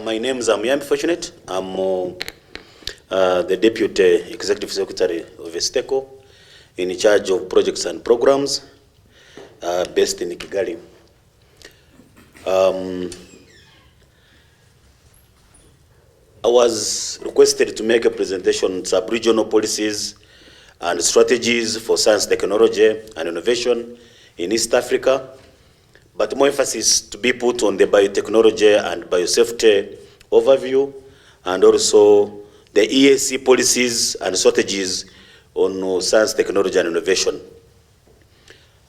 My name is Amyambi Fortunate. I'm the Deputy Executive Secretary of Esteco, in charge of projects and programs based in Kigali. I was requested to make a presentation on sub-regional policies and strategies for science, technology, and innovation in East Africa, but more emphasis to be put on the biotechnology and biosafety overview, and also the EAC policies and strategies on science, technology, and innovation.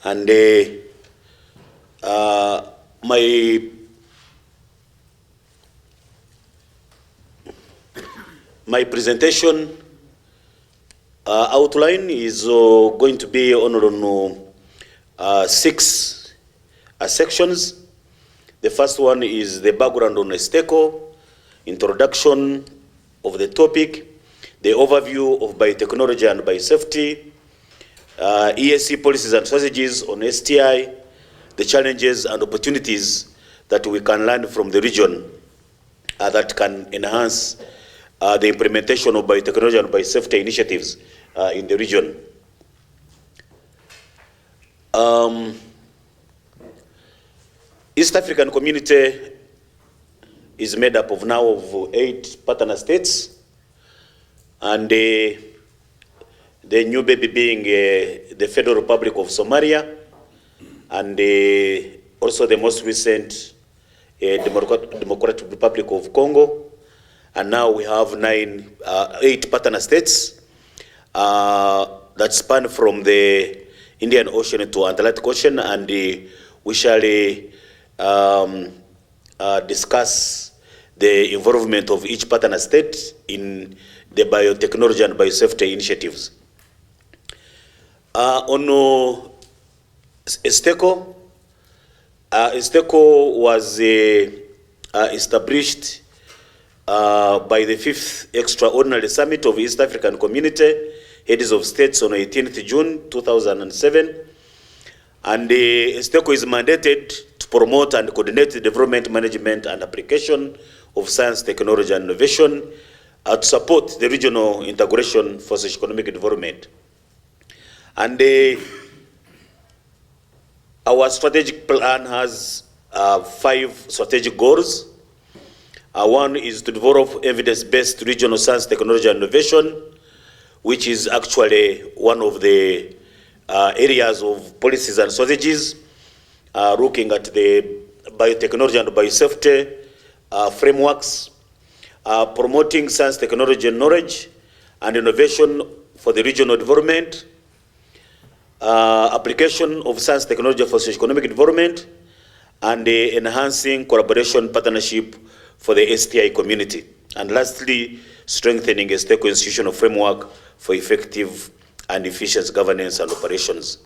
And my presentation outline is going to be on 6 sections. The first one is the background on Esteco, introduction of the topic, the overview of biotechnology and biosafety, ESC policies and strategies on STI, the challenges and opportunities that we can learn from the region that can enhance the implementation of biotechnology and biosafety initiatives in the region. East African community is made up of now of 8 partner states, and the new baby being the Federal Republic of Somalia, and also the most recent Democratic Republic of Congo. And now we have 8 partner states that span from the Indian Ocean to Atlantic Ocean, and we shall discuss the involvement of each partner state in the biotechnology and biosafety initiatives. On Esteco, Esteco was established by the 5th Extraordinary Summit of East African Community, Heads of States, on 18th June 2007. And Esteco is mandated to promote and coordinate the development, management, and application of science, technology, and innovation to support the regional integration for socio-economic development. And our strategic plan has 5 strategic goals. One is to develop evidence-based regional science, technology, and innovation, which is actually one of the areas of policies and strategies, looking at the biotechnology and biosafety frameworks, promoting science, technology, and knowledge and innovation for the regional development, application of science, technology for socio-economic development, and enhancing collaboration partnership for the STI community. And lastly, strengthening a Esteco institutional framework for effective and efficient governance and operations.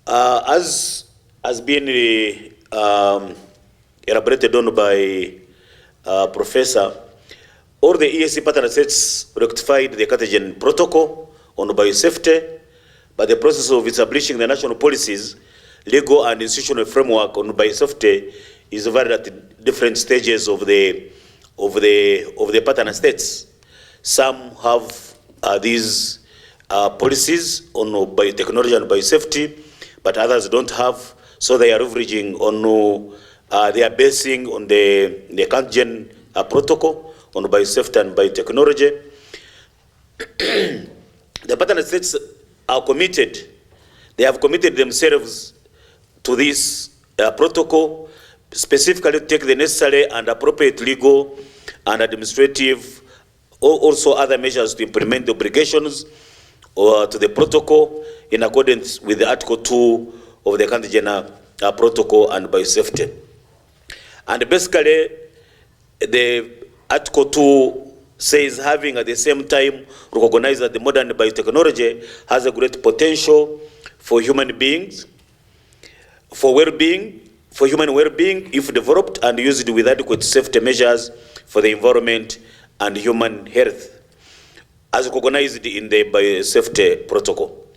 As has been elaborated on by Professor, all the ESC partner states rectified the Cartagena Protocol on biosafety, but the process of establishing the national policies, legal and institutional framework on biosafety is varied at different stages of the partner states. Some have these policies on biotechnology and biosafety, but others don't have, so they are leveraging on, they are basing on the Cartagena Protocol on biosafety and biotechnology. The partner states are committed, they have committed themselves to this protocol, specifically to take the necessary and appropriate legal and administrative, or also other measures to implement the obligations to the protocol in accordance with the Article 2 of the Cartagena Protocol and biosafety. And basically, the Article 2 says, having at the same time recognized that the modern biotechnology has a great potential for human beings, for well-being, for human well-being if developed and used with adequate safety measures for the environment and human health, as recognized in the biosafety protocol.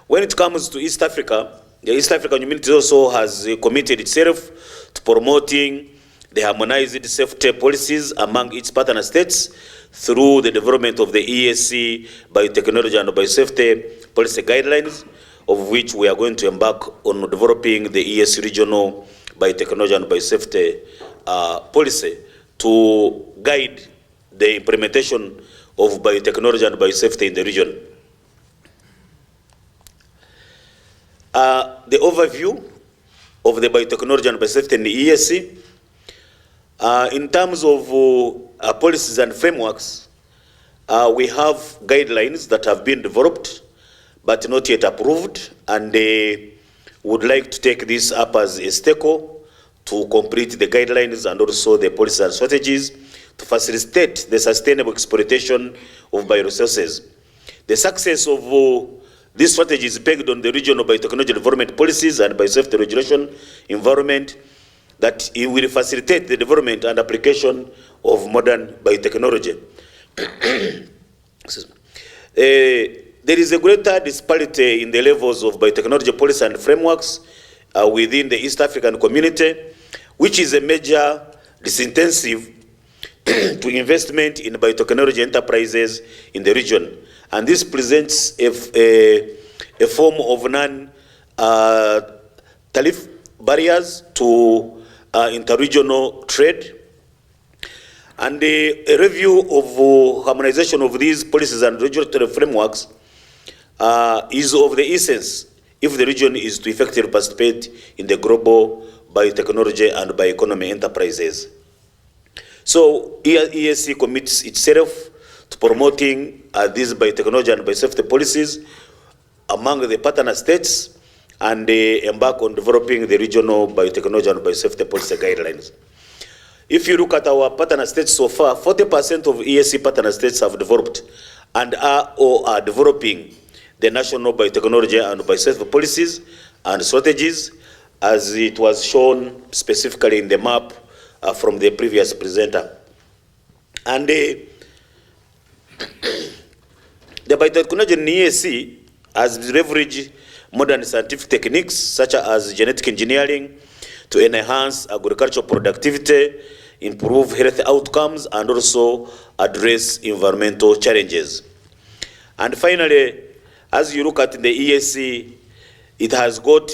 When it comes to East Africa, the East African community also has committed itself to promoting the harmonized safety policies among its partner states through the development of the ESC biotechnology and biosafety policy guidelines, of which we are going to embark on developing the ESC regional biotechnology and biosafety policy to guide the implementation of biotechnology and biosafety in the region. The overview of the biotechnology and biosafety in the ESC. In terms of policies and frameworks, we have guidelines that have been developed but not yet approved, and they would like to take this up as a stakeholder to complete the guidelines and also the policies and strategies to facilitate the sustainable exploitation of bioresources. The success of this strategy is pegged on the regional biotechnology development policies and biosafety regulation environment that it will facilitate the development and application of modern biotechnology. There is a greater disparity in the levels of biotechnology policy and frameworks within the East African community, which is a major disincentive to investment in biotechnology enterprises in the region. And this presents a form of non-tariff barriers to interregional trade. And a review of harmonization of these policies and regulatory frameworks is of the essence if the region is to effectively participate in the global biotechnology and bioeconomy enterprises. So ESC commits itself to promoting these biotechnology and biosafety policies among the partner states, and they embark on developing the regional biotechnology and biosafety policy guidelines. If you look at our partner states so far, 40% of ESC partner states have developed and are developing the national biotechnology and biosafety policies and strategies, as it was shown specifically in the map from the previous presenter. And the biotechnology in ESC has leveraged modern scientific techniques such as genetic engineering to enhance agricultural productivity, improve health outcomes, and also address environmental challenges. And finally, as you look at the ESC, it has got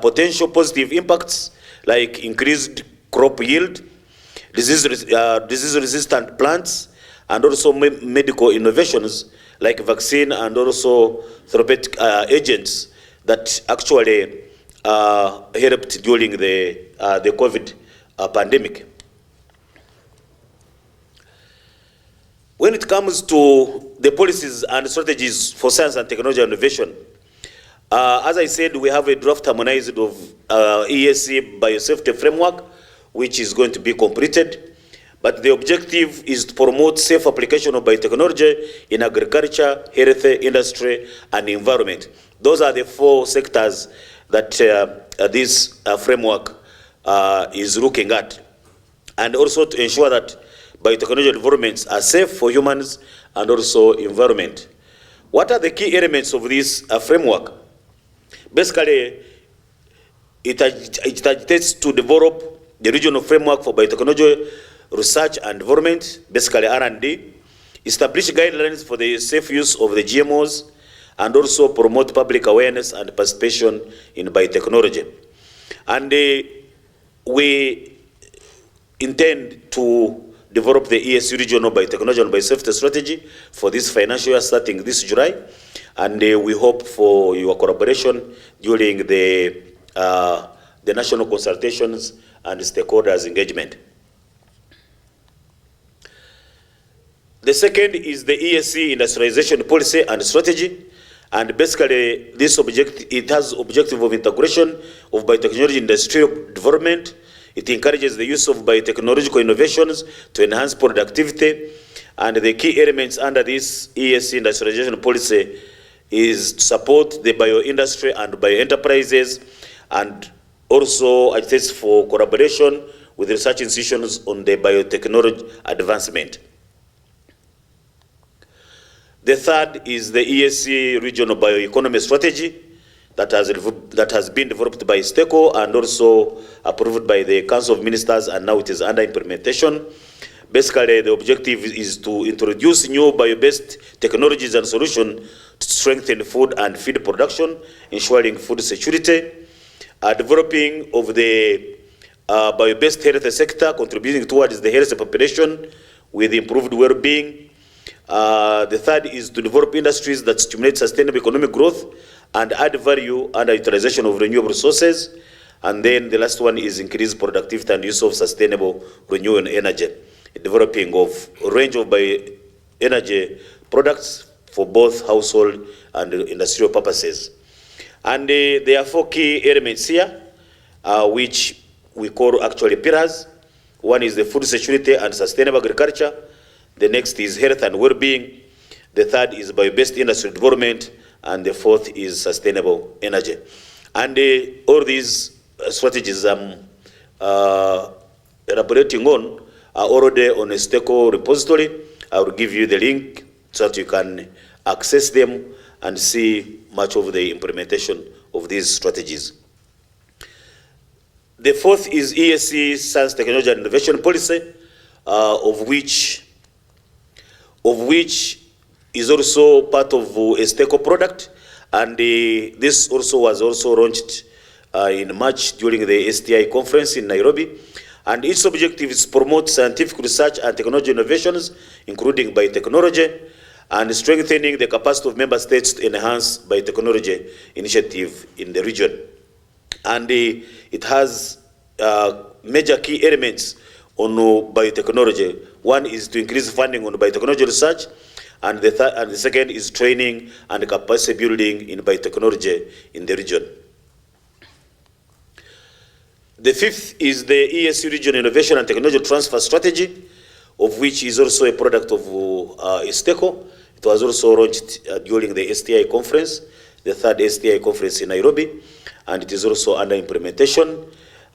potential positive impacts like increased crop yield, disease-resistant plants, and also medical innovations like vaccine and also therapeutic agents that actually helped during the COVID pandemic. When it comes to the policies and strategies for science and technology innovation, as I said, we have a draft harmonized of ESC biosafety framework, which is going to be completed. But the objective is to promote safe application of biotechnology in agriculture, health, industry, and environment. Those are the 4 sectors that this framework is looking at. And also to ensure that biotechnology developments are safe for humans and also environment. What are the key elements of this framework? Basically, it agitates to develop the regional framework for biotechnology research and development, basically R&D, establish guidelines for the safe use of the GMOs, and also promote public awareness and participation in biotechnology. And we intend to develop the ESC regional biotechnology and biosafety strategy for this financial year starting this July, and we hope for your collaboration during the national consultations and stakeholders engagement. The second is the ESC industrialization policy and strategy, and basically this it has objective of integration of biotechnology industrial development. It encourages the use of biotechnological innovations to enhance productivity, and the key elements under this ESC industrialization policy is to support the bioindustry and bioenterprises, and also agitates for collaboration with research institutions on the biotechnology advancement. The third is the ESC regional bioeconomy strategy that has been developed by STECO and also approved by the Council of Ministers, and now it is under implementation. Basically, the objective is to introduce new bio-based technologies and solutions to strengthen food and feed production, ensuring food security, developing of the bio-based health sector, contributing towards the health population with improved well-being. The third is to develop industries that stimulate sustainable economic growth and add value under utilization of renewable resources. And then the last one is increase productivity and use of sustainable renewable energy, developing of a range of bioenergy products for both household and industrial purposes. And there are 4 key elements here, which we call actually pillars. One is the food security and sustainable agriculture. The next is health and well-being. The third is bio-based industry development. And the fourth is sustainable energy. And all these strategies I'm elaborating on are already on a STECO repository. I will give you the link so that you can access them and see much of the implementation of these strategies. The fourth is ESC Science, Technology and Innovation Policy, of which is also part of a STECO product, and this also was also launched in March during the STI conference in Nairobi. And its objective is to promote scientific research and technology innovations, including biotechnology, and strengthening the capacity of member states to enhance biotechnology initiative in the region. And it has major key elements on biotechnology. One is to increase funding on biotechnology research, and the second is training and capacity building in biotechnology in the region. The fifth is the ESC Region Innovation and Technology Transfer Strategy, of which is also a product of STECO. It was also launched during the STI conference, the third STI conference in Nairobi, and it is also under implementation.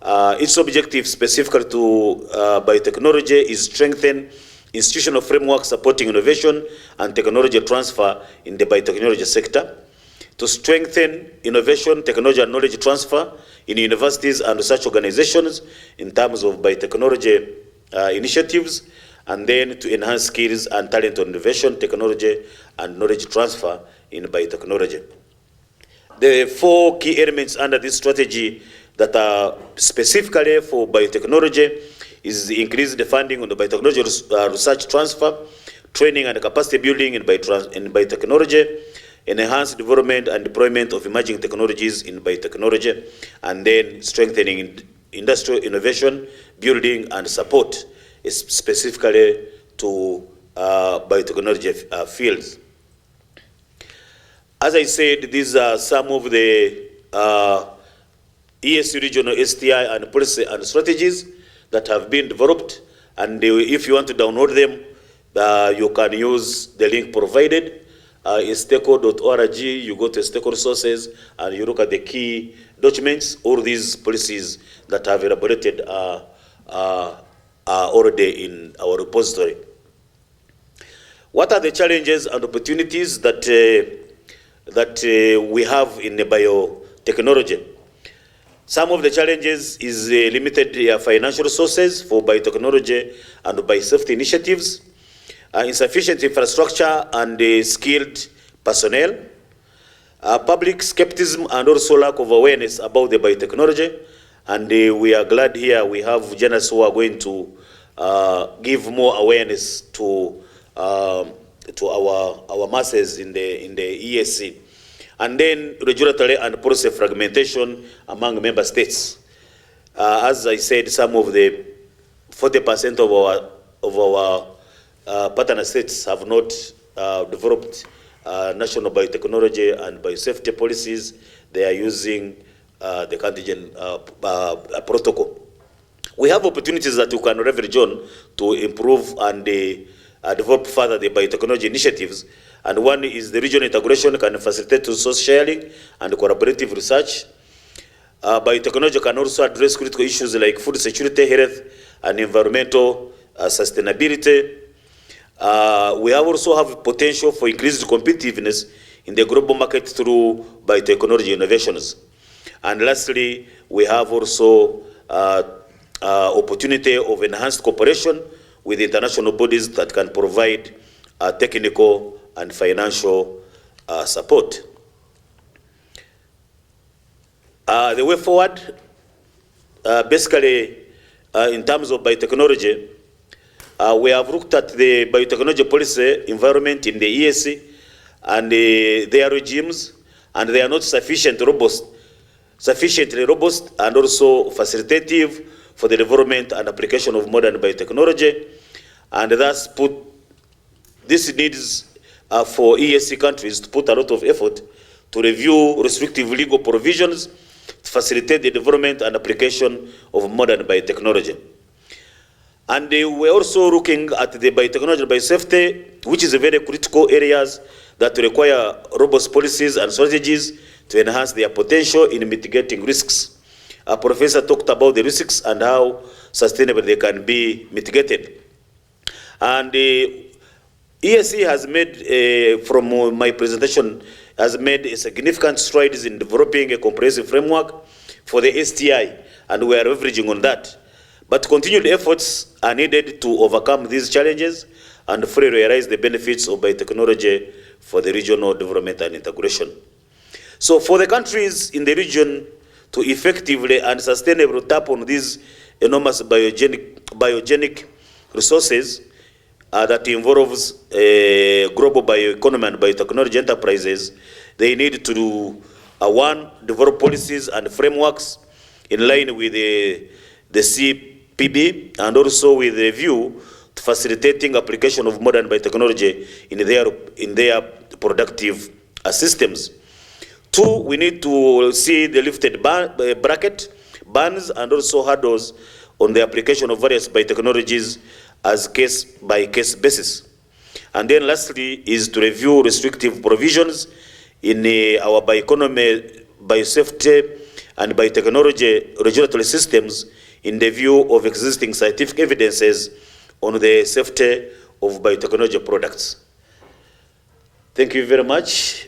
Its objective specifically to biotechnology is strengthen institutional framework supporting innovation and technology transfer in the biotechnology sector, to strengthen innovation, technology and knowledge transfer in universities and research organizations in terms of biotechnology initiatives, and then to enhance skills and talent on innovation, technology and knowledge transfer in biotechnology. The 4 key elements under this strategy that are specifically for biotechnology is increase the funding on the biotechnology research transfer, training and capacity building in biotechnology, enhanced development and deployment of emerging technologies in biotechnology, and then strengthening industrial innovation, building and support, specifically to biotechnology fields. As I said, these are some of the ESC regional STI and policy and strategies that have been developed, and if you want to download them, you can use the link provided. Steco.org, you go to Steco resources and you look at the key documents. All these policies that have elaborated are already in our repository. What are the challenges and opportunities that we have in the biotechnology? Some of the challenges is limited financial resources for biotechnology and biosafety initiatives, insufficient infrastructure and skilled personnel, public skepticism and also lack of awareness about the biotechnology. And we are glad here we have journalists who are going to give more awareness to our masses in the ESC. And then regulatory and policy fragmentation among member states. As I said, some of the 40% of our partner states have not developed national biotechnology and biosafety policies. They are using the Cardigan protocol. We have opportunities that we can leverage on to improve and develop further the biotechnology initiatives. And one is the regional integration can facilitate resource sharing and collaborative research. Biotechnology can also address critical issues like food security, health, and environmental sustainability. We also have potential for increased competitiveness in the global market through biotechnology innovations. And lastly, we have also opportunity of enhanced cooperation with international bodies that can provide technical and financial support. The way forward, basically, in terms of biotechnology, we have looked at the biotechnology policy environment in the ESC and their regimes, and they are not sufficiently robust and also facilitative for the development and application of modern biotechnology, and thus this needs for ESC countries to put a lot of effort to review restrictive legal provisions to facilitate the development and application of modern biotechnology. And we're also looking at the biotechnology and biosafety, which is a very critical areas that require robust policies and strategies to enhance their potential in mitigating risks. Our professor talked about the risks and how sustainable they can be mitigated. And ESC has made, from my presentation, has made significant strides in developing a comprehensive framework for the STI, and we are leveraging on that. But continued efforts are needed to overcome these challenges and fully realize the benefits of biotechnology for the regional development and integration. So for the countries in the region to effectively and sustainably tap on these enormous biogenic resources that involves global bioeconomy and biotechnology enterprises, they need to do, one, develop policies and frameworks in line with the CPB, and also with a view to facilitating application of modern biotechnology in their productive systems. Two, we need to see the lifted bans and also hurdles on the application of various biotechnologies as case-by-case basis. And then lastly is to review restrictive provisions in our bioeconomy, biosafety, and biotechnology regulatory systems in the view of existing scientific evidences on the safety of biotechnology products. Thank you very much.